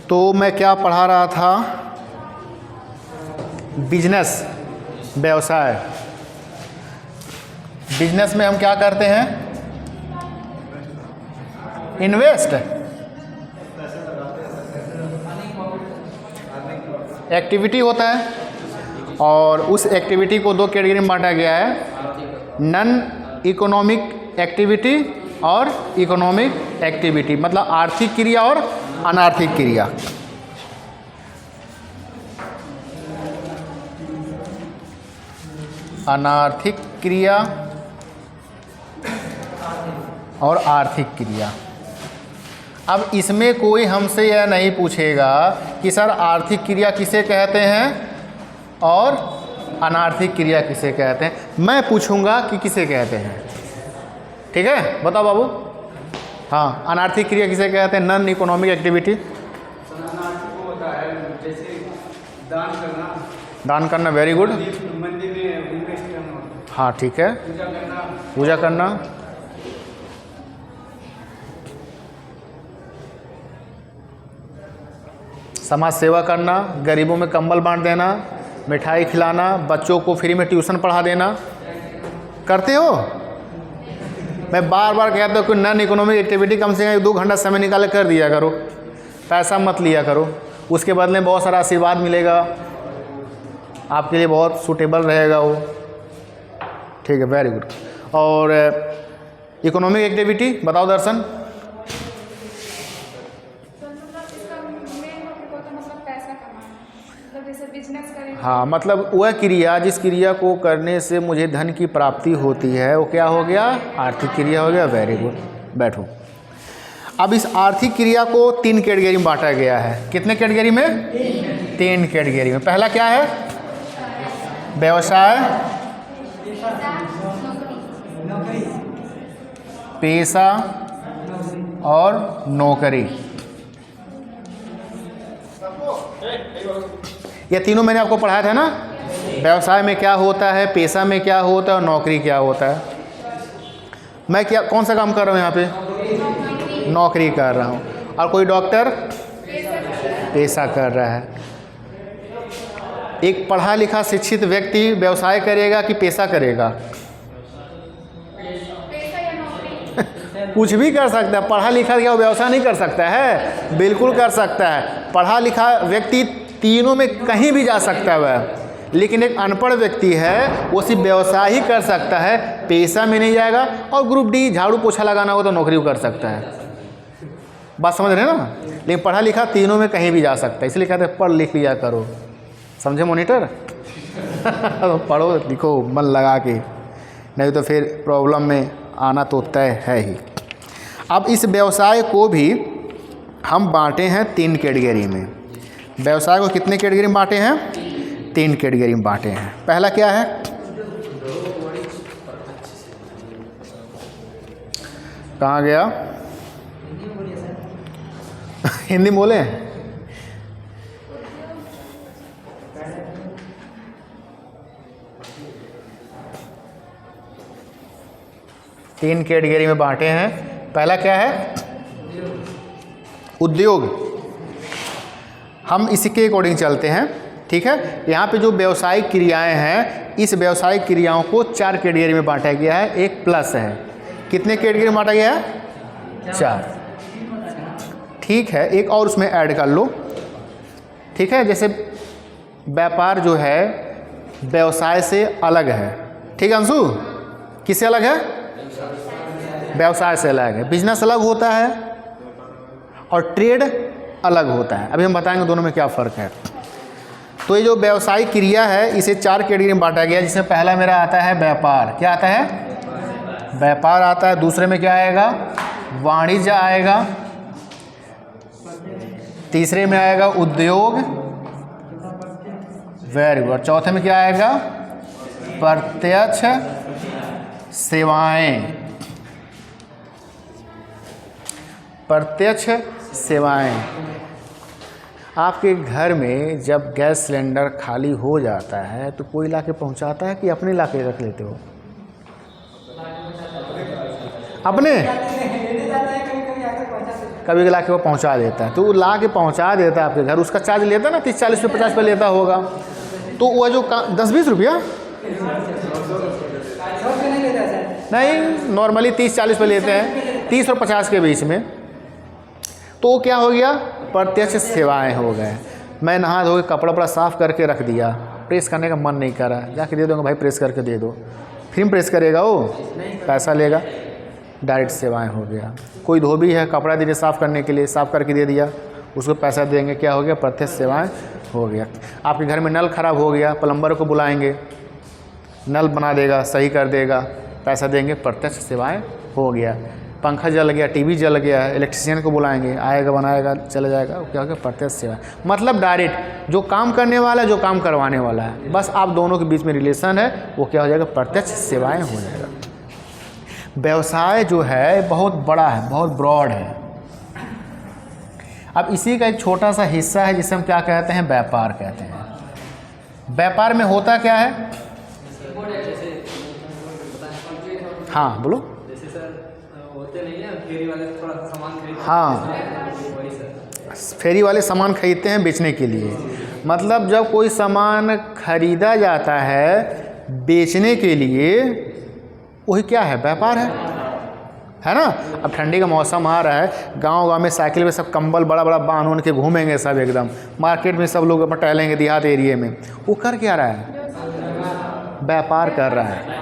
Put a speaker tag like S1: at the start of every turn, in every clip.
S1: तो मैं क्या पढ़ा रहा था? बिजनेस, व्यवसाय। बिजनेस में हम क्या करते हैं? इन्वेस्ट, एक्टिविटी होता है, और उस एक्टिविटी को दो कैटेगरी में बांटा गया है, नॉन इकोनॉमिक एक्टिविटी और इकोनॉमिक एक्टिविटी, मतलब आर्थिक क्रिया और अनार्थिक क्रिया। अनार्थिक क्रिया और आर्थिक क्रिया। अब इसमें कोई हमसे यह नहीं पूछेगा कि सर आर्थिक क्रिया किसे कहते हैं और अनार्थिक क्रिया किसे कहते हैं। मैं पूछूंगा कि किसे कहते हैं। ठीक है, बताओ बाबू। हाँ, अनार्थिक क्रिया किसे कहते हैं? Non economic activity.
S2: अनार्थिक होता है जैसे दान करना।
S1: दान करना, वेरी गुड।
S2: मंदिर में इन्वेस्ट करना।
S1: हाँ ठीक है।
S2: पूजा करना।
S1: पूजा करना। समाज सेवा करना, गरीबों में कंबल बांट देना, मिठाई खिलाना, बच्चों को फ्री में ट्यूशन पढ़ा देना। करते हो? मैं बार बार कहता हूँ कि नॉन इकोनॉमिक एक्टिविटी कम से कम 1-2 घंटा समय निकाल कर दिया करो, पैसा मत लिया करो, उसके बदले बहुत सारा आशीर्वाद मिलेगा, आपके लिए बहुत सूटेबल रहेगा वो। ठीक है, वेरी गुड। और इकोनॉमिक एक्टिविटी बताओ दर्शन। हाँ, मतलब वह क्रिया जिस क्रिया को करने से मुझे धन की प्राप्ति होती है वो क्या हो गया? आर्थिक क्रिया हो गया। वेरी गुड, बैठो। अब इस आर्थिक क्रिया को 3 कैटेगरी में बांटा गया है। कितने कैटेगरी में? 3 कैटेगरी में। पहला क्या है? व्यवसाय, पेशा और नौकरी। ये तीनों मैंने आपको पढ़ाया था ना। व्यवसाय में क्या होता है, पेशा में क्या होता है और नौकरी क्या होता है। मैं क्या कौन सा काम कर रहा हूँ यहाँ पे? नौकरी कर रहा हूँ। और कोई डॉक्टर पेशा कर रहा है। एक पढ़ा लिखा शिक्षित व्यक्ति व्यवसाय करेगा कि पेशा करेगा? कुछ भी कर सकता है। पढ़ा लिखा क्या वो व्यवसाय नहीं कर सकता है? बिल्कुल कर सकता है। पढ़ा लिखा व्यक्ति तीनों में कहीं भी जा सकता है वह, लेकिन एक अनपढ़ व्यक्ति है वो सिर्फ व्यवसाय ही कर सकता है, पेशा में नहीं जाएगा। और ग्रुप डी झाड़ू पोछा लगाना हो तो नौकरी कर सकता है। बात समझ रहे हैं ना? लेकिन पढ़ा लिखा तीनों में कहीं भी जा सकता है, इसलिए कहते हैं पढ़ लिख लिया करो। समझे मॉनिटर? पढ़ो लिखो मन लगा के, नहीं तो फिर प्रॉब्लम में आना तो तय है ही। अब इस व्यवसाय को भी हम बांटे हैं 3 कैटेगरी में। व्यवसाय को कितने कैटेगरी में बांटे हैं? 3 कैटेगरी में बांटे हैं। पहला क्या है? कहाँ गया? हिंदी बोले। तीन कैटेगरी में बांटे हैं। पहला क्या है? उद्योग। हम इसी के अकॉर्डिंग चलते हैं। ठीक है, यहाँ पे जो व्यावसायिक क्रियाएं हैं, इस व्यावसायिक क्रियाओं को 4 कैटेगरी में बांटा गया है। एक प्लस है। कितने कैटेगरी में बांटा गया है? 4। ठीक है, एक और उसमें ऐड कर लो। ठीक है, जैसे व्यापार जो है व्यवसाय से अलग है। ठीक है अंशु, किससे अलग है? व्यवसाय से अलग है। बिजनेस अलग होता है और ट्रेड अलग होता है। अभी हम बताएंगे दोनों में क्या फ़र्क है। तो ये जो व्यावसायिक क्रिया है इसे 4 कैटेगरी में बांटा गया, जिसमें पहला मेरा आता है व्यापार। क्या आता है? व्यापार आता है। दूसरे में क्या आएगा? वाणिज्य आएगा। तीसरे में आएगा उद्योग। Very good. चौथे में क्या आएगा? प्रत्यक्ष सेवाएं। प्रत्यक्ष सेवाएं। आपके घर में जब गैस सिलेंडर खाली हो जाता है तो कोई ला के पहुँचाता है कि अपने ला के रख लेते हो? अपने कभी ला के वो पहुंचा देता है, तो वो ला के पहुंचा देता है आपके घर, उसका चार्ज लेता है ना 30-40 रुपये 50 रुपये लेता होगा, तो वो जो 10-20 रुपया नहीं, नॉर्मली 30-40 रुपये लेते हैं, 30 और 50 के बीच में। तो वो क्या हो गया, प्रत्यक्ष सेवाएं हो गए। मैं नहा धो के कपड़ा वपड़ा साफ़ करके रख दिया, प्रेस करने का मन नहीं कर रहा, जाके दे दूँगा भाई प्रेस करके दे दो, फिर प्रेस करेगा वो, पैसा लेगा, डायरेक्ट सेवाएं हो गया। कोई धोबी है, कपड़ा दे दिया साफ़ करने के लिए, साफ़ करके दे दिया, उसको पैसा देंगे, क्या हो गया, प्रत्यक्ष सेवाएं हो गया। आपके घर में नल ख़राब हो गया, प्लम्बर को बुलाएंगे, नल बना देगा, सही कर देगा, पैसा देंगे, प्रत्यक्ष सेवाएं हो गया। पंखा जल गया, टीवी जल गया, इलेक्ट्रिशियन को बुलाएंगे, आएगा, बनाएगा, चला जाएगा, क्या हो गया, प्रत्यक्ष सेवा। मतलब डायरेक्ट जो काम करने वाला है, जो काम करवाने वाला है, बस आप दोनों के बीच में रिलेशन है, वो क्या हो जाएगा, प्रत्यक्ष सेवाएं हो जाएगा। व्यवसाय जो है बहुत बड़ा है, बहुत ब्रॉड है। अब इसी का एक छोटा सा हिस्सा है जिसे हम क्या कहते हैं, व्यापार कहते हैं। व्यापार में होता क्या है, हाँ बोलो।
S2: जैसे सर होते नहीं है फेरी वाले, थोड़ा सामान खरीदते हैं,
S1: हाँ,
S2: वही सर।
S1: फेरी वाले सामान खरीदते हैं बेचने के लिए। मतलब जब कोई सामान खरीदा जाता है बेचने के लिए, वही क्या है, व्यापार है ना। अब ठंडी का मौसम आ रहा है, गांव में साइकिल में सब कंबल बड़ा बड़ा बांध के घूमेंगे सब एकदम, मार्केट में सब लोग अपना टहलेंगे देहात एरिए में, वो कर क्या रहा है, व्यापार कर रहा है।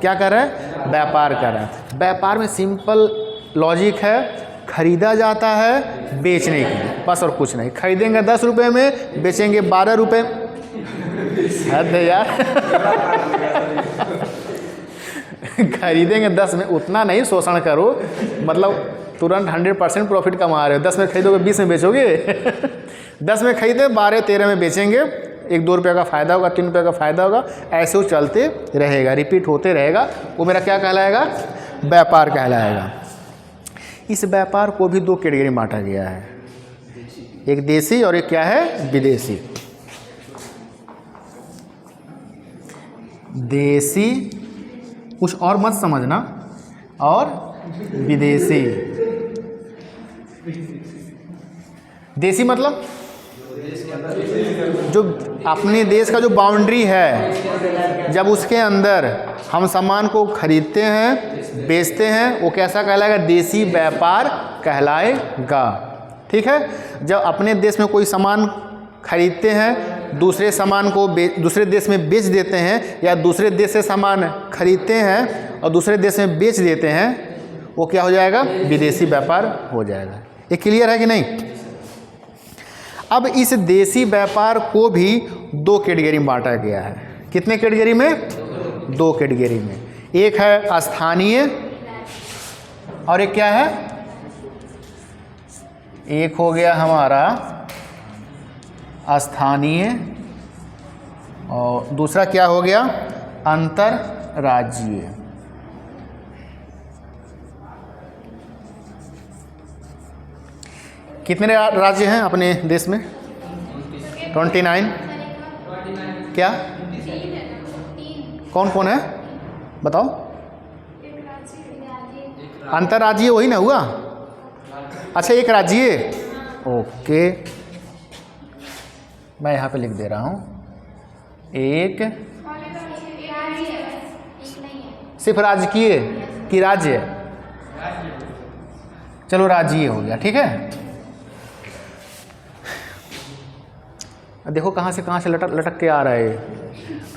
S1: क्या कर रहा है, व्यापार कर रहा है। व्यापार में सिंपल लॉजिक है, खरीदा जाता है बेचने के लिए, बस और कुछ नहीं। खरीदेंगे 10 रुपये में, बेचेंगे 12 रुपये। हद है यार खरीदेंगे 10 में, उतना नहीं शोषण करो, मतलब तुरंत 100% प्रॉफिट कमा रहे हो। 10 में खरीदोगे 20 में बेचोगे 10 में खरीदे 12-13 में बेचेंगे, 1-2 रुपये का फ़ायदा होगा, 3 रुपये का फ़ायदा होगा, ऐसे वो चलते रहेगा, रिपीट होते रहेगा। वो मेरा क्या कहलाएगा, व्यापार कहलाएगा। इस व्यापार को भी 2 कैटेगरी में बांटा गया है, एक देसी और एक क्या है, विदेशी। देसी कुछ और मत समझना, और विदेशी। देसी मतलब जो अपने देश का जो बाउंड्री है, जब उसके अंदर हम सामान को खरीदते हैं बेचते हैं, वो कैसा कहलाएगा, देसी व्यापार कहलाएगा। ठीक है। जब अपने देश में कोई सामान खरीदते हैं, दूसरे सामान को दूसरे देश में बेच देते हैं, या दूसरे देश से सामान खरीदते हैं और दूसरे देश में बेच देते हैं, वो क्या हो जाएगा, विदेशी व्यापार हो जाएगा। ये क्लियर है कि नहीं। अब इस देशी व्यापार को भी 2 कैटेगरी में बांटा गया है। कितने कैटेगरी में, 2 कैटेगरी में। एक है स्थानीय और एक क्या है, एक हो गया हमारा स्थानीय और दूसरा क्या हो गया, अंतर्राज्यीय। कितने राज्य हैं अपने देश में, 29। क्या, कौन कौन है बताओ। अंतर्राज्यीय वही ना हुआ, अच्छा एक राज्य, ओके मैं यहाँ पे लिख दे रहा हूँ। एक सिर्फ राजकीय कि राज्य, चलो राज्य हो गया, ठीक है। देखो कहाँ से लटक के आ रहा है।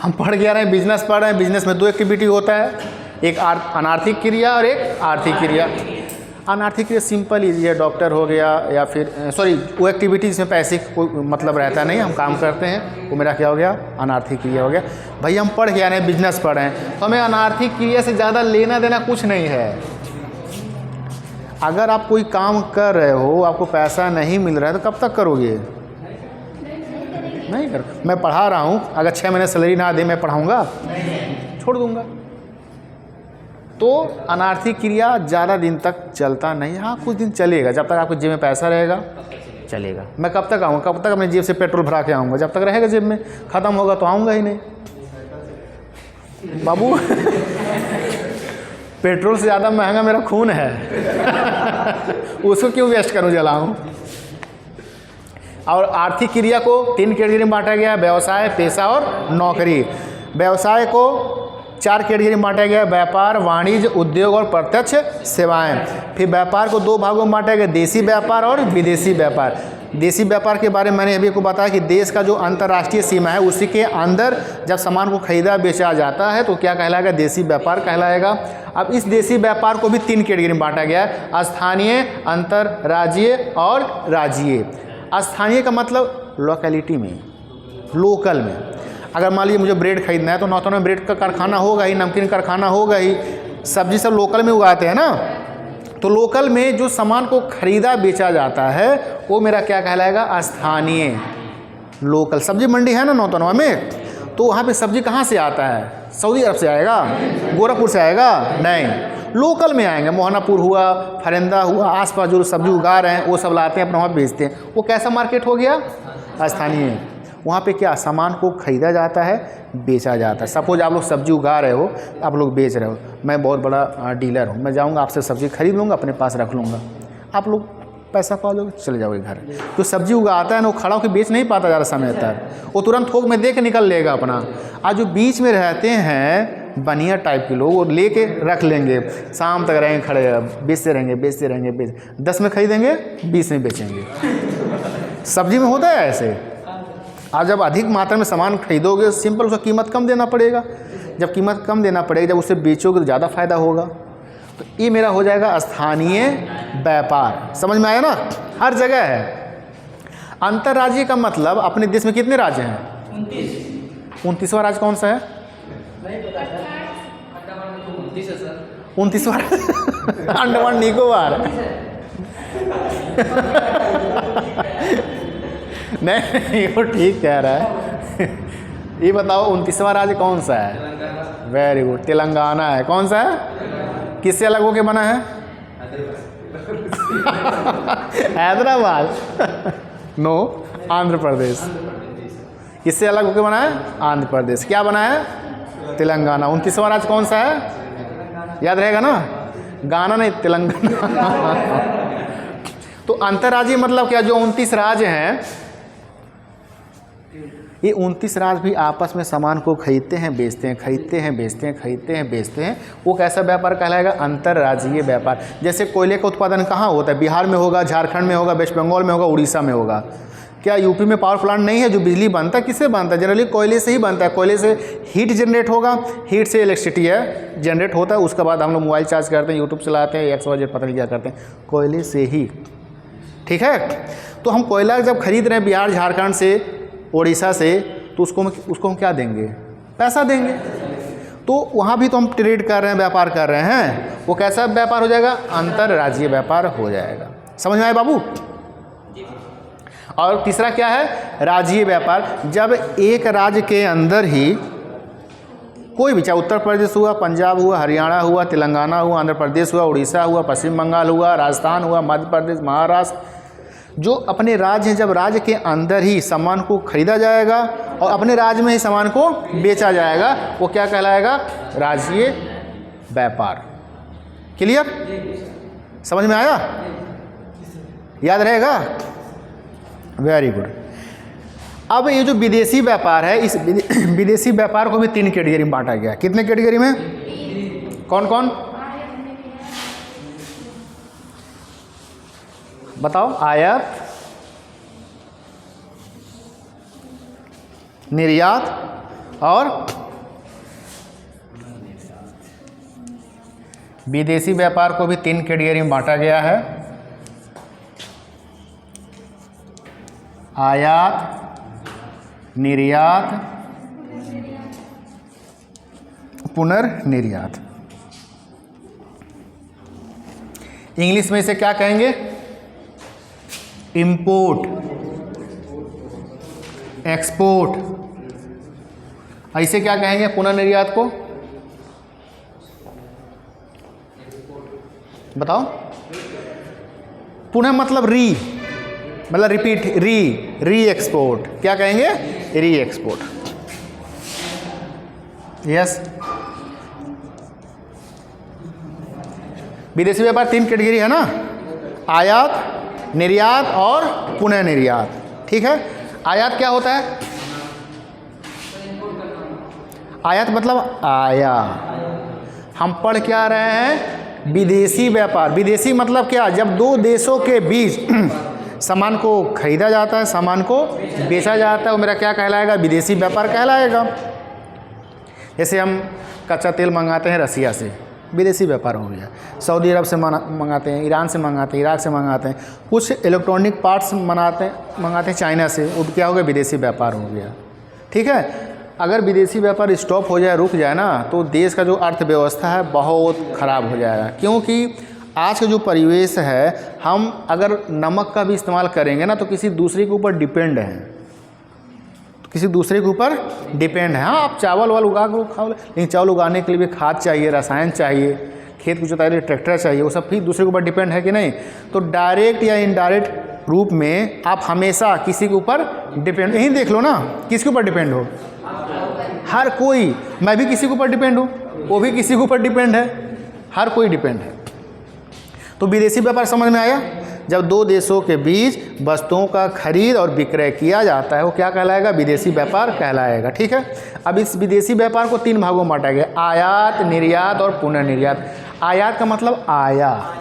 S1: हम पढ़ के आ रहे हैं, बिजनेस पढ़ रहे हैं। बिजनेस में 2 एक्टिविटी होता है, एक अनार्थिक क्रिया और एक आर्थिक क्रिया। अनार्थिक क्रिया सिंपल इजी है, डॉक्टर हो गया या फिर सॉरी वो एक्टिविटी जिसमें पैसे कोई मतलब रहता नहीं, हम काम करते हैं, वो मेरा क्या हो गया, अनार्थिक क्रिया हो गया। भाई हम पढ़ के आ रहे हैं, बिजनेस पढ़ रहे हैं, तो हमें अनार्थिक क्रिया से ज़्यादा लेना देना कुछ नहीं है। अगर आप कोई काम कर रहे हो, आपको पैसा नहीं मिल रहा है, तो कब तक करोगे, नहीं कर। मैं पढ़ा रहा हूँ, अगर 6 महीने सैलरी ना दे मैं पढ़ाऊँगा, छोड़ दूँगा। तो अनार्थिक क्रिया ज़्यादा दिन तक चलता नहीं। हाँ कुछ दिन चलेगा, जब तक आपके जेब में पैसा रहेगा चलेगा। मैं कब तक आऊँगा, कब तक अपने जेब से पेट्रोल भरा के आऊँगा, जब तक रहेगा जेब में, ख़त्म होगा तो आऊँगा ही नहीं बाबू पेट्रोल से ज़्यादा महंगा मेरा खून है उसको क्यों वेस्ट करूँ, जलाऊँ। और आर्थिक क्रिया को 3 कैटेगरी में बांटा गया है, व्यवसाय, पेशा और नौकरी। व्यवसाय को 4 कैटेगरी में बांटा गया है, व्यापार, वाणिज्य, उद्योग और प्रत्यक्ष सेवाएं। फिर व्यापार को 2 भागों में बांटा गया, देशी व्यापार और विदेशी व्यापार। देशी व्यापार के बारे में मैंने अभी को बताया कि देश का जो अंतर्राष्ट्रीय सीमा है उसी के अंदर जब सामान को खरीदा बेचा जाता है तो क्या कहलाएगा, देशी व्यापार कहलाएगा। अब इस देशी व्यापार को भी 3 कैटेगरी में बांटा गया है, स्थानीय, अंतर्राज्यीय और राज्यीय। स्थानीय का मतलब लोकेलिटी में, लोकल में। अगर मान लीजिए मुझे ब्रेड खरीदना है तो नौतन में ब्रेड का कारखाना होगा ही, नमकीन कारखाना होगा ही, सब्जी सब लोकल में उगाते हैं ना। तो लोकल में जो सामान को खरीदा बेचा जाता है वो मेरा क्या कहलाएगा, स्थानीय, लोकल। सब्जी मंडी है ना नौतनवा में, तो वहाँ पे सब्जी कहाँ से आता है, सऊदी अरब से आएगा, गोरखपुर से आएगा, नहीं, लोकल में आएंगे। मोहनापुर हुआ, फरिंदा हुआ, आसपास जो सब्जी उगा रहे हैं वो सब लाते हैं अपना वहाँ बेचते हैं। वो कैसा मार्केट हो गया, स्थानीय। वहाँ पे क्या सामान को खरीदा जाता है बेचा जाता है। सपोज आप लोग सब्जी उगा रहे हो, आप लोग बेच रहे हो, मैं बहुत बड़ा डीलर हूँ, मैं जाऊँगा आपसे सब्जी खरीद लूँगा, अपने पास रख लूँगा, आप लोग पैसा पा लोगे, चले जाओगे घर। जो सब्जी उगाता है ना वो खड़ा होकर बेच नहीं पाता ज़्यादा समय तक, वो तुरंत थोक में दे के निकल लेगा अपना। आज जो बीच में रहते हैं बनिया टाइप के लोग, वो ले के रख लेंगे, शाम तक रहेंगे खड़े, बेचते रहेंगे बेचते रहेंगे, 10 में खरीदेंगे 20 में बेचेंगे। सब्जी में होता है ऐसे। आज जब अधिक मात्रा में सामान खरीदोगे सिंपल उसका कीमत कम देना पड़ेगा, जब कीमत कम देना पड़ेगा, जब उसे बेचोगे तो ज़्यादा फायदा होगा। तो ये मेरा हो जाएगा स्थानीय व्यापार। समझ में आया ना, हर जगह है। अंतर्राज्यीय का मतलब अपने देश में कितने राज्य हैं, 29वां राज्य कौन सा है, 29वां अंडमान निकोबार नहीं वो ठीक कह रहा है। ये बताओ 29वां राज्य कौन सा है, वेरी गुड, तेलंगाना है। कौन सा है, किससे अलग होके बना है, हैदराबाद नो, आंध्र प्रदेश। किससे अलग होके बना है, आंध्र प्रदेश। क्या बना है, तेलंगाना। 29वां राज्य कौन सा है, याद रहेगा ना, गाना नहीं, तेलंगाना। तो अंतर्राज्यीय मतलब क्या, जो 29 राज्य हैं, ये 29 राज्य भी आपस में सामान को खरीदते हैं बेचते हैं, खरीदते हैं बेचते हैं, खरीदते हैं बेचते हैं। वो कैसा व्यापार कहलाएगा, अंतर्राज्यीय व्यापार। जैसे कोयले का उत्पादन कहाँ होता है, बिहार में होगा, झारखंड में होगा, वेस्ट बंगाल में होगा, उड़ीसा में होगा। क्या यूपी में पावर प्लांट नहीं है जो बिजली बनता है, किससे बनता है, जनरली कोयले से ही बनता है। कोयले से हीट जनरेट होगा, हीट से इलेक्ट्रिसिटी है जनरेट होता है, उसके बाद हम लोग मोबाइल चार्ज करते हैं, यूट्यूब चलाते हैं, XYZ पता नहीं क्या करते हैं, कोयले से ही। ठीक है, तो हम कोयला जब खरीद रहे हैं बिहार झारखंड से, उड़ीसा से, तो उसको हम क्या देंगे, पैसा देंगे। तो वहाँ भी तो हम ट्रेड कर रहे हैं, व्यापार कर रहे हैं। वो कैसा व्यापार हो जाएगा, अंतर्राज्यीय व्यापार हो जाएगा। समझ में आए बाबू। और तीसरा क्या है, राज्यीय व्यापार। जब एक राज्य के अंदर ही कोई भी, चाहे उत्तर प्रदेश हुआ, पंजाब हुआ, हरियाणा हुआ, तेलंगाना हुआ, आंध्र प्रदेश हुआ, उड़ीसा हुआ, पश्चिम बंगाल हुआ, राजस्थान हुआ, मध्य प्रदेश, महाराष्ट्र, जो अपने राज्य हैं, जब राज्य के अंदर ही सामान को खरीदा जाएगा और अपने राज्य में ही सामान को बेचा जाएगा, वो क्या कहलाएगा, राज्यीय व्यापार। क्लियर, समझ में आया, याद रहेगा, वेरी गुड। अब ये जो विदेशी व्यापार है, इस विदेशी व्यापार को भी 3 कैटेगरी में बांटा गया। कितने कैटेगरी में, कौन कौन बताओ, आयात, निर्यात और विदेशी व्यापार को भी 3 कैटेगरी में बांटा गया है, आयात, निर्यात, पुनर्निर्यात। इंग्लिश में इसे क्या कहेंगे, इंपोर्ट, एक्सपोर्ट। ऐसे क्या कहेंगे पुनर्निर्यात को, बताओ। पुनः मतलब री, मतलब रिपीट, री एक्सपोर्ट। क्या कहेंगे, री एक्सपोर्ट। यस, विदेशी व्यापार 3 कैटेगरी है ना, आयात, निर्यात और पुनः निर्यात। ठीक है, आयात क्या होता है? आयात मतलब आया, हम पढ़ क्या रहे हैं? विदेशी व्यापार। विदेशी मतलब क्या? जब दो देशों के बीच सामान को खरीदा जाता है, सामान को बेचा जाता है, वो मेरा क्या कहलाएगा? विदेशी व्यापार कहलाएगा। जैसे हम कच्चा तेल मंगाते हैं रसिया से, विदेशी व्यापार हो गया। सऊदी अरब से मंगाते हैं, ईरान से मंगाते हैं, इराक से मंगाते हैं। कुछ इलेक्ट्रॉनिक पार्ट्स मंगाते हैं चाइना से, वो क्या हो गया? विदेशी व्यापार हो गया। ठीक है, अगर विदेशी व्यापार स्टॉप हो जाए, रुक जाए ना, तो देश का जो अर्थव्यवस्था है बहुत ख़राब हो जाएगा। क्योंकि आज का जो परिवेश है, हम अगर नमक का भी इस्तेमाल करेंगे ना तो किसी दूसरे के ऊपर डिपेंड है, किसी दूसरे के ऊपर डिपेंड है। हाँ, आप चावल वाल उगा कर खाओ, लेकिन चावल उगाने के लिए भी खाद चाहिए, रसायन चाहिए, खेत को जोताने के लिए ट्रैक्टर चाहिए, वो सब फिर दूसरे के ऊपर डिपेंड है कि नहीं? तो डायरेक्ट या इनडायरेक्ट रूप में आप हमेशा किसी के ऊपर डिपेंड। यही देख लो ना, किसके ऊपर डिपेंड हो? हर कोई। मैं भी किसी के ऊपर डिपेंड हूँ, वो भी किसी के ऊपर डिपेंड है, हर कोई डिपेंड है। तो विदेशी व्यापार समझ में आया? जब दो देशों के बीच वस्तुओं का खरीद और विक्रय किया जाता है, वो क्या कहलाएगा? विदेशी व्यापार कहलाएगा। ठीक है, अब इस विदेशी व्यापार को 3 भागों में बांटा गया, आयात, निर्यात और पुनः निर्यात। आयात का मतलब आया,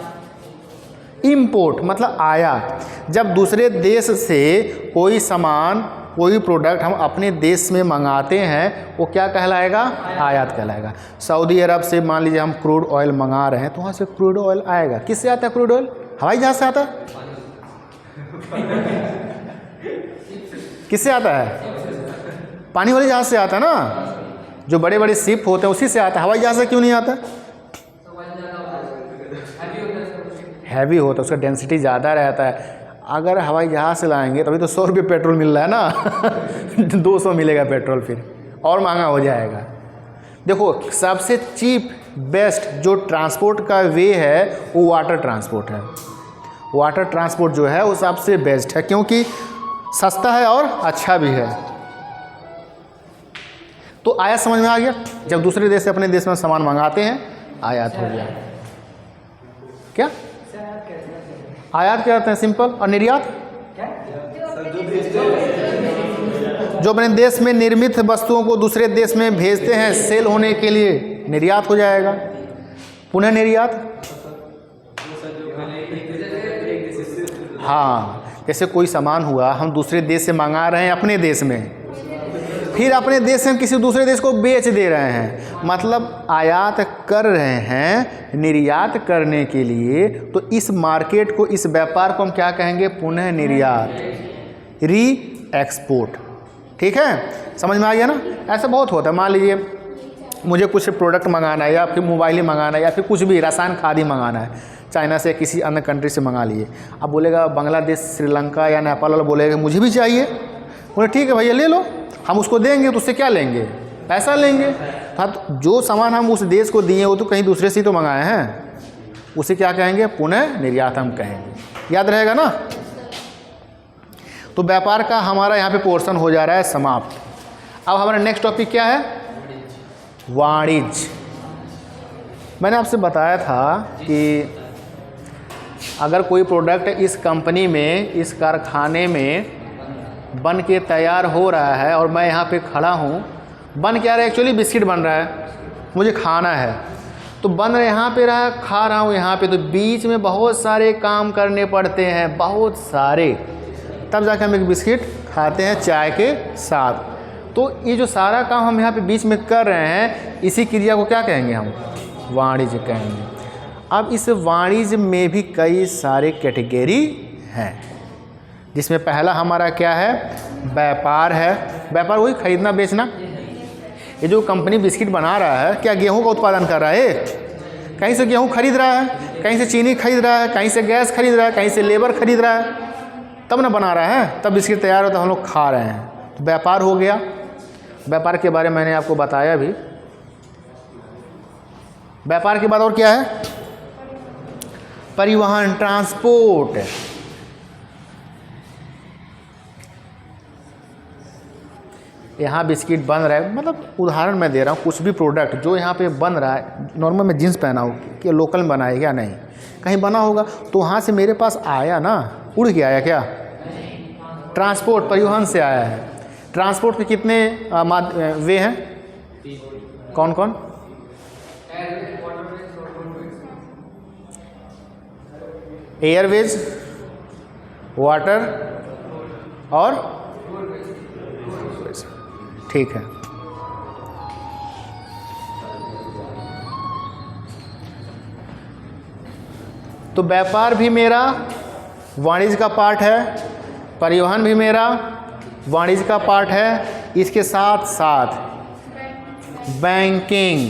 S1: इम्पोर्ट मतलब आयात। जब दूसरे देश से कोई सामान, कोई प्रोडक्ट हम अपने देश में मंगाते हैं, वो क्या कहलाएगा? आयात कहलाएगा। सऊदी अरब से मान लीजिए हम क्रूड ऑयल मंगा रहे हैं, तो वहाँ से क्रूड ऑयल आएगा। किससे आता है क्रूड ऑयल? हवाई जहाज से आता है। किससे आता है? पानी वाले जहाज से आता है ना, जो बड़े बड़े शिप होते हैं उसी से आता है। हवाई जहाज से क्यों नहीं आता? हैवी होता है, उसका डेंसिटी ज़्यादा रहता है। अगर हवाई जहाज से लाएंगे तभी तो 100 रुपये पेट्रोल मिल रहा है ना 200 मिलेगा पेट्रोल, फिर और महंगा हो जाएगा। देखो, सबसे चीप बेस्ट जो ट्रांसपोर्ट का वे है वो वाटर ट्रांसपोर्ट है। वाटर ट्रांसपोर्ट जो है वो सबसे बेस्ट है, क्योंकि सस्ता है और अच्छा भी है। तो आयात समझ में आ गया? जब दूसरे देश से अपने देश में सामान मंगाते हैं, आयात हो गया। क्या आयात क्या होता है? सिंपल। और निर्यात? जो अपने देश में निर्मित वस्तुओं को दूसरे देश में भेजते हैं सेल होने के लिए, निर्यात हो जाएगा। पुनः निर्यात? हाँ, जैसे कोई सामान हुआ, हम दूसरे देश से मंगा रहे हैं अपने देश में, फिर अपने देश से हम किसी दूसरे देश को बेच दे रहे हैं, मतलब आयात कर रहे हैं निर्यात करने के लिए। तो इस मार्केट को, इस व्यापार को हम क्या कहेंगे? पुनः निर्यात, री एक्सपोर्ट। ठीक है, समझ में आ गया ना? ऐसा बहुत होता है। मान लीजिए मुझे कुछ प्रोडक्ट मंगाना है, या फिर मोबाइल ही मंगाना है, या फिर कुछ भी रसायन खाद ही मंगाना है, चाइना से किसी अन्य कंट्री से मंगा लिए। अब बोलेगा बांग्लादेश, श्रीलंका या नेपाल वाला बोलेगा मुझे भी चाहिए। बोले ठीक है भैया ले लो, हम उसको देंगे, तो उससे क्या लेंगे? पैसा लेंगे। तो जो सामान हम उस देश को दिए वो तो कहीं दूसरे से तो मंगाए हैं, उसे क्या कहेंगे? पुनः निर्यात हम कहेंगे। याद रहेगा ना? तो व्यापार का हमारा यहाँ पे पोर्शन हो जा रहा है समाप्त। अब हमारा नेक्स्ट टॉपिक क्या है? वाणिज्य। मैंने आपसे बताया था कि अगर कोई प्रोडक्ट इस कंपनी में, इस कारखाने में बन के तैयार हो रहा है और मैं यहाँ पे खड़ा हूँ, बन क्या रहा है? एक्चुअली बिस्किट बन रहा है, मुझे खाना है, तो बन यहाँ पे रहा, खा रहा हूँ यहाँ पे। तो बीच में बहुत सारे काम करने पड़ते हैं, बहुत सारे, तब जाके हम एक बिस्किट खाते हैं चाय के साथ। तो ये जो सारा काम हम यहाँ पे बीच में कर रहे हैं, इसी क्रिया को क्या कहेंगे? हम वाणिज्य कहेंगे। अब इस वाणिज्य में भी कई सारे कैटेगरी हैं, जिसमें पहला हमारा क्या है? व्यापार है। व्यापार वही खरीदना बेचना। ये जो कंपनी बिस्किट बना रहा है, क्या गेहूं का उत्पादन कर रहा है? कहीं से गेहूं खरीद रहा है, कहीं से चीनी खरीद रहा है, कहीं से गैस खरीद रहा है, कहीं से लेबर खरीद रहा है, तब ना बना रहा है, तब बिस्किट तैयार होता है, हम लोग खा रहे हैं। तो व्यापार हो गया। व्यापार के बारे में मैंने आपको बताया भी। व्यापार के बाद और क्या है? परिवहन, ट्रांसपोर्ट। यहाँ बिस्किट बन रहा है, मतलब उदाहरण मैं दे रहा हूँ, कुछ भी प्रोडक्ट जो यहाँ पे बन रहा है, नॉर्मल मैं जीन्स पहना हूँ कि लोकल में बना है क्या? नहीं, कहीं बना होगा तो वहाँ से मेरे पास आया ना, उड़ के आया क्या? ट्रांसपोर्ट, परिवहन से आया है। ट्रांसपोर्ट के कितने वे हैं? कौन कौन? एयरवेज, वाटर और ठीक है। तो व्यापार भी मेरा वाणिज्य का पार्ट है, परिवहन भी मेरा वाणिज्य का पार्ट है। इसके साथ साथ बैंकिंग,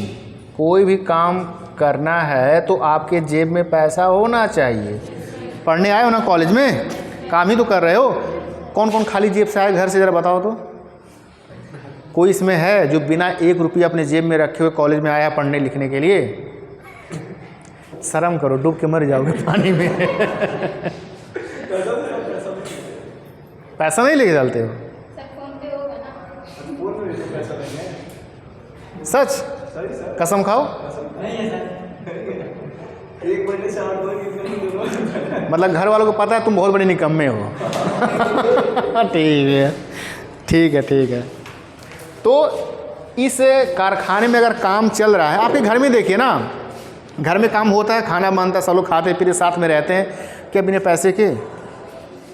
S1: कोई भी काम करना है तो आपके जेब में पैसा होना चाहिए। पढ़ने आए हो ना कॉलेज में, काम ही तो कर रहे हो। कौन कौन खाली जेब से आए घर से, ज़रा बताओ तो। कोई इसमें है जो बिना 1 रुपया अपने जेब में रखे हुए कॉलेज में आया पढ़ने लिखने के लिए? शर्म करो, डूब के मर जाओगे पानी में। पैसा नहीं लेके चलते हो? सच? कसम खाओ। मतलब घर वालों को पता है तुम बहुत बड़े निकम्मे हो। ठीक है, ठीक है, ठीक है। तो इस कारखाने में अगर काम चल रहा है, आपके घर में देखिए ना, घर में काम होता है, खाना बनता है, सब लोग खाते पीते साथ में रहते हैं, क्या बिना पैसे के?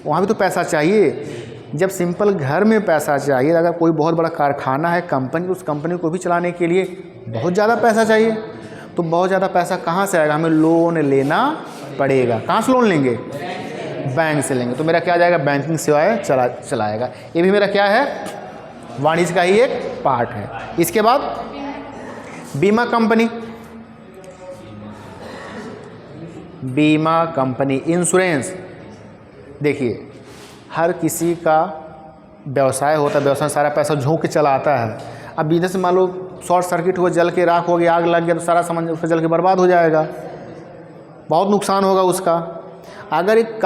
S1: वहाँ भी तो पैसा चाहिए। जब सिंपल घर में पैसा चाहिए, अगर कोई बहुत बड़ा कारखाना है, कंपनी, तो उस कंपनी को भी चलाने के लिए बहुत ज़्यादा पैसा चाहिए। तो बहुत ज़्यादा पैसा कहाँ से आएगा? हमें लोन लेना पड़ेगा। कहाँ से लोन लेंगे? बैंक से लेंगे। तो मेरा क्या जाएगा? बैंकिंग सेवाएं चलाएगा। ये भी मेरा क्या है? वाणिज्य का ही एक पार्ट है। इसके बाद बीमा कंपनी, बीमा कंपनी, इंश्योरेंस। देखिए, हर किसी का व्यवसाय होता है, व्यवसाय सारा पैसा झोंक के चला आता है। अब बिजनेस में मान लो शॉर्ट सर्किट हुआ, जल के राख हो गया, आग लग गया, तो सारा सामान उसका जल के बर्बाद हो जाएगा, बहुत नुकसान होगा उसका। अगर एक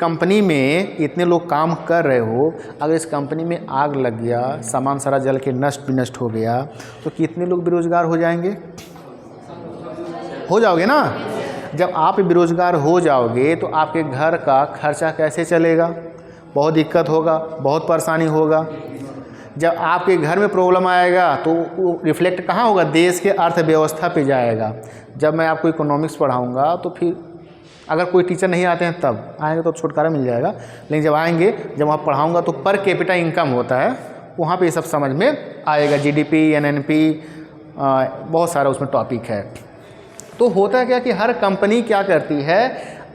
S1: कंपनी में इतने लोग काम कर रहे हो, अगर इस कंपनी में आग लग गया, सामान सारा जल के नष्ट हो गया, तो कितने लोग बेरोजगार हो जाएंगे? हो जाओगे ना। जब आप बेरोजगार हो जाओगे तो आपके घर का खर्चा कैसे चलेगा? बहुत दिक्कत होगा, बहुत परेशानी होगा। जब आपके घर में प्रॉब्लम आएगा तो वो रिफ्लेक्ट कहाँ होगा? देश के अर्थव्यवस्था पे जाएगा। जब मैं आपको इकोनॉमिक्स पढ़ाऊँगा तो फिर अगर कोई टीचर नहीं आते हैं तब आएंगे तो छुटकारा मिल जाएगा, लेकिन जब आएंगे, जब वहाँ पढ़ाऊँगा तो पर कैपिटा इनकम होता है, वहाँ पे ये सब समझ में आएगा। GDP, NNP, बहुत सारा उसमें टॉपिक है। तो होता है क्या कि हर कंपनी क्या करती है,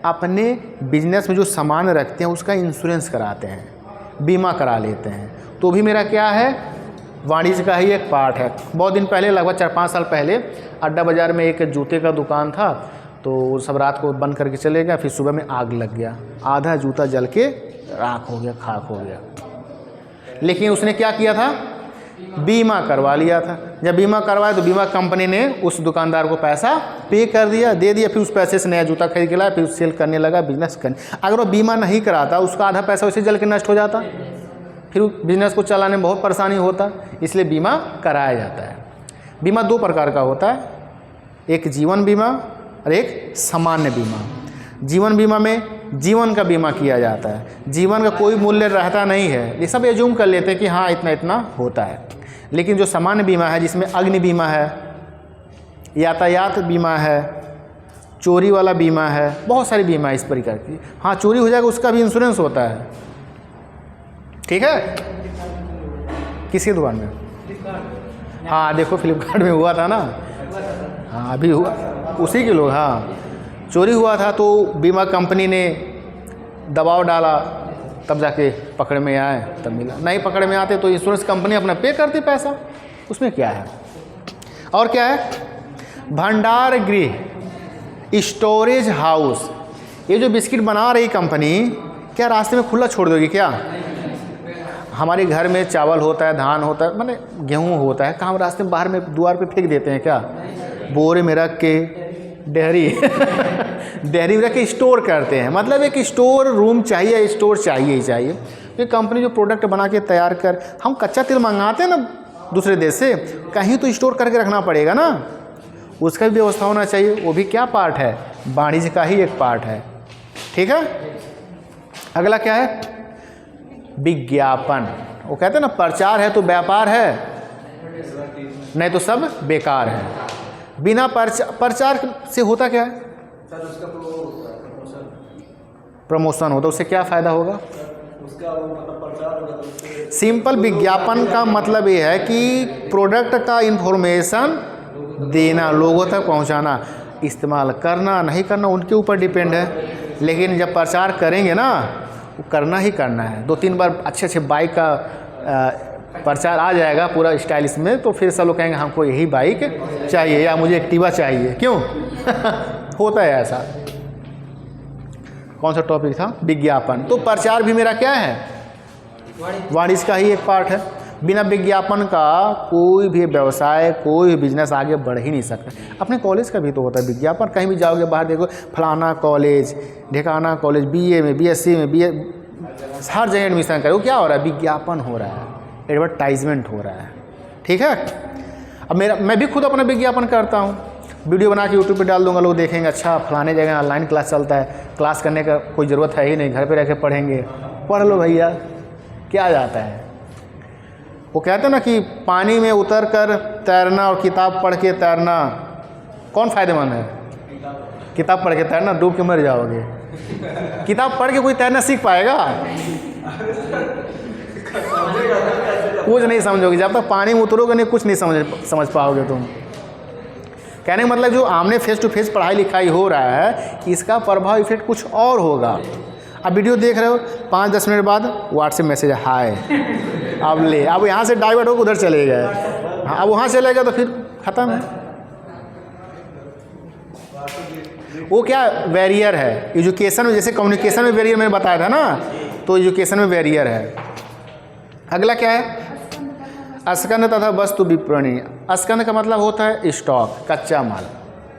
S1: अपने बिजनेस में जो सामान रखते हैं उसका इंश्योरेंस कराते हैं, बीमा करा लेते हैं। तो भी मेरा क्या है? वाणिज्य का ही एक पार्ट है। बहुत दिन पहले, लगभग 4-5 साल पहले, अड्डा बाज़ार में एक जूते का दुकान था, तो सब रात को बंद करके चले गया, फिर सुबह में आग लग गया, आधा जूता जल के राख हो गया, खाक हो गया। लेकिन उसने क्या किया था? बीमा करवा लिया था। जब बीमा करवाया तो बीमा कंपनी ने उस दुकानदार को पैसा पे कर दिया, दे दिया, फिर उस पैसे से नया जूता खरीद के लाया, फिर सेल करने लगा, बिजनेस करने। अगर वो बीमा नहीं कराता, उसका आधा पैसा उसे जल के नष्ट हो जाता, फिर बिजनेस को चलाने में बहुत परेशानी होता। इसलिए बीमा कराया जाता है। बीमा 2 प्रकार का होता है, एक जीवन बीमा और एक सामान्य बीमा। जीवन बीमा में जीवन का बीमा किया जाता है, जीवन का कोई मूल्य रहता नहीं है, ये सब एज्यूम कर लेते हैं कि हाँ इतना इतना होता है। लेकिन जो सामान्य बीमा है, जिसमें अग्नि बीमा है, यातायात बीमा है, चोरी वाला बीमा है, बहुत सारी बीमा है इस प्रकार की। हाँ, चोरी हो जाएगा उसका भी इंश्योरेंस होता है, ठीक है। किसकी दुकान में? हाँ देखो, फ्लिपकार्ट में हुआ था ना, हाँ अभी हुआ, उसी के लोग, हाँ चोरी हुआ था तो बीमा कंपनी ने दबाव डाला, तब जाके पकड़ में आए, तब मिला। नहीं पकड़ में आते तो इंश्योरेंस कंपनी अपना पे करती पैसा, उसमें क्या है। और क्या है? भंडार गृह, स्टोरेज हाउस। ये जो बिस्किट बना रही कंपनी, क्या रास्ते में खुला छोड़ दोगी क्या? हमारे घर में चावल होता है, धान होता है, माने गेहूँ होता है, कहाँ रास्ते में बाहर में द्वार पे फेंक देते हैं क्या? बोरे में रख के, डेहरी डेहरी में रख के स्टोर करते हैं। मतलब एक स्टोर रूम चाहिए, स्टोर चाहिए ही चाहिए। ये कंपनी जो प्रोडक्ट बना के तैयार कर, हम कच्चा तेल मंगाते हैं ना दूसरे देश से, कहीं तो स्टोर करके रखना पड़ेगा ना, उसका भी व्यवस्था होना चाहिए। वो भी क्या पार्ट है? वाणिज्य का ही एक पार्ट है। ठीक है, अगला क्या है? विज्ञापन। वो कहते हैं ना, प्रचार है तो व्यापार है, नहीं तो सब बेकार है। बिना प्रचार से होता क्या है? प्रमोशन होता है। उससे क्या फ़ायदा होगा? सिंपल विज्ञापन का मतलब ये है कि प्रोडक्ट का इंफॉर्मेशन देना, लोगों तक पहुंचाना। इस्तेमाल करना नहीं करना उनके ऊपर डिपेंड है, लेकिन जब प्रचार करेंगे ना, वो करना ही करना है। 2-3 बार अच्छे बाइक का प्रचार आ जाएगा पूरा स्टाइलिश में, तो फिर सब लोग कहेंगे हमको यही बाइक चाहिए या मुझे एक्टिवा चाहिए। क्यों? होता है ऐसा। कौन सा टॉपिक था? विज्ञापन। तो प्रचार भी मेरा क्या है? वाणिज्य का ही एक पार्ट है। बिना विज्ञापन का कोई भी व्यवसाय, कोई भी बिजनेस आगे बढ़ ही नहीं सकता। अपने कॉलेज का भी तो होता है विज्ञापन। कहीं भी जाओगे बाहर, देखो फलाना कॉलेज, ढेकाना कॉलेज, बीए में, बीएससी में, बीए, हर जगह एडमिशन करो, क्या हो रहा है? विज्ञापन हो रहा है, एडवर्टाइजमेंट हो रहा है। ठीक है, अब मैं भी खुद अपना विज्ञापन करता हूँ। वीडियो बना के यूट्यूब पे डाल दूंगा, लोग देखेंगे अच्छा फलाने जगह ऑनलाइन क्लास चलता है, क्लास करने का कोई ज़रूरत है ही नहीं, घर पे रह के पढ़ेंगे। पढ़ लो भैया, क्या जाता है? वो कहते हैं ना कि पानी में उतर कर तैरना और किताब पढ़ के तैरना कौन फ़ायदेमंद है? किताब पढ़ के तैरना, डूब के मर जाओगे। किताब पढ़ के कोई तैरना सीख पाएगा? कुछ नहीं समझोगे। जब तक पानी में उतरोगे नहीं, कुछ नहीं समझ पाओगे तुम। कहने का मतलब जो आमने फेस टू फेस पढ़ाई लिखाई हो रहा है, इसका प्रभाव इफेक्ट कुछ और होगा। अब वीडियो देख रहे हो, 5-10 मिनट बाद व्हाट्सएप मैसेज हाय, अब यहाँ से डाइवर्ट होकर उधर चले गए। हाँ, अब वहाँ चले गए तो फिर ख़त्म है। वो क्या बैरियर है एजुकेशन में, जैसे कम्युनिकेशन में बैरियर मैंने बताया था ना, तो एजुकेशन में बैरियर है। अगला क्या है? अस्कंद तथा वस्तु विपणी। अस्कंद का मतलब होता है स्टॉक, कच्चा माल।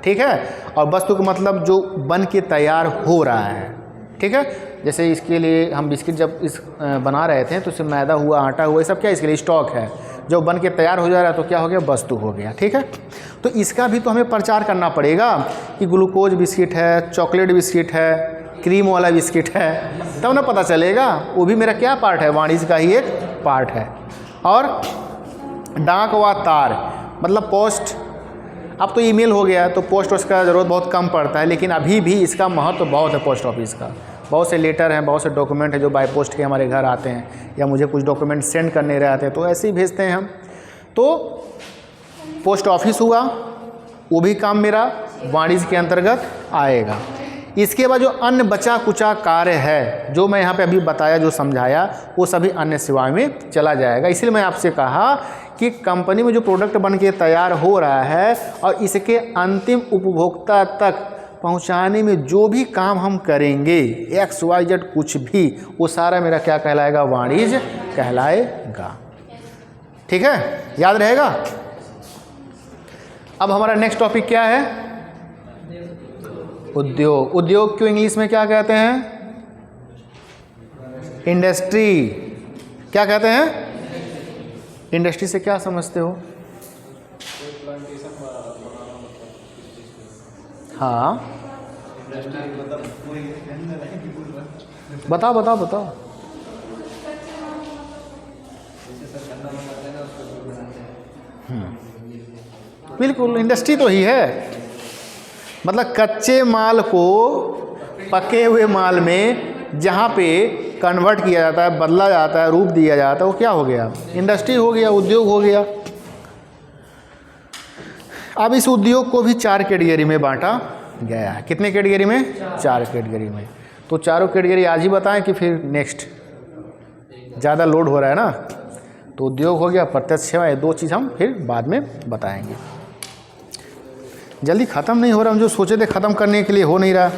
S1: ठीक है, और वस्तु का मतलब जो बन के तैयार हो रहा है। ठीक है, जैसे इसके लिए हम बिस्किट जब बना रहे थे तो इसमें मैदा हुआ, आटा हुआ, ये सब क्या इसके लिए स्टॉक है। जो बन के तैयार हो जा रहा है तो क्या हो गया? वस्तु हो गया। ठीक है, तो इसका भी तो हमें प्रचार करना पड़ेगा कि ग्लूकोज बिस्किट है, चॉकलेट बिस्किट है, क्रीम वाला बिस्किट है, तब ना पता चलेगा। वो भी मेरा क्या पार्ट है? वाणिज्य का ही एक पार्ट है। और डाक व तार मतलब पोस्ट। अब तो ईमेल हो गया तो पोस्ट उसका ज़रूरत बहुत कम पड़ता है, लेकिन अभी भी इसका महत्व बहुत है पोस्ट ऑफिस का। बहुत से लेटर हैं, बहुत से डॉक्यूमेंट हैं जो बाय पोस्ट के हमारे घर आते हैं, या मुझे कुछ डॉक्यूमेंट सेंड करने रहते हैं तो ऐसे ही भेजते हैं हम। तो पोस्ट ऑफिस हुआ, वो भी काम मेरा वाणिज्य के अंतर्गत आएगा। इसके बाद जो अन्य बचा कुचा कार्य है, जो मैं यहाँ पे अभी बताया, जो समझाया, वो सभी अन्य सेवाओं में चला जाएगा। इसलिए मैं आपसे कहा कि कंपनी में जो प्रोडक्ट बन के तैयार हो रहा है और इसके अंतिम उपभोक्ता तक पहुंचाने में जो भी काम हम करेंगे, XYZ कुछ भी, वो सारा मेरा क्या कहलाएगा? वाणिज्य कहलाएगा। ठीक है, याद रहेगा। अब हमारा नेक्स्ट टॉपिक क्या है? उद्योग। उद्योग क्यों इंग्लिश में क्या कहते हैं? इंडस्ट्री। क्या कहते हैं? इंडस्ट्री से क्या समझते हो? हाँ, बताओ बताओ बताओ। बिल्कुल, इंडस्ट्री तो ही है। मतलब कच्चे माल को पके हुए माल में जहाँ पे कन्वर्ट किया जाता है, बदला जाता है, रूप दिया जाता है, वो क्या हो गया? इंडस्ट्री हो गया, उद्योग हो गया। अब इस उद्योग को भी 4 कैटेगरी में बांटा गया है। कितने कैटेगरी में? 4 कैटेगरी में। तो चारों कैटेगरी आज ही बताएं कि फिर नेक्स्ट? ज़्यादा लोड हो रहा है ना। तो उद्योग हो गया, प्रत्यक्ष सेवा, ये 2 चीज़ हम फिर बाद में बताएंगे। जल्दी ख़त्म नहीं हो रहा, हम जो सोचे थे ख़त्म करने के लिए हो नहीं रहा।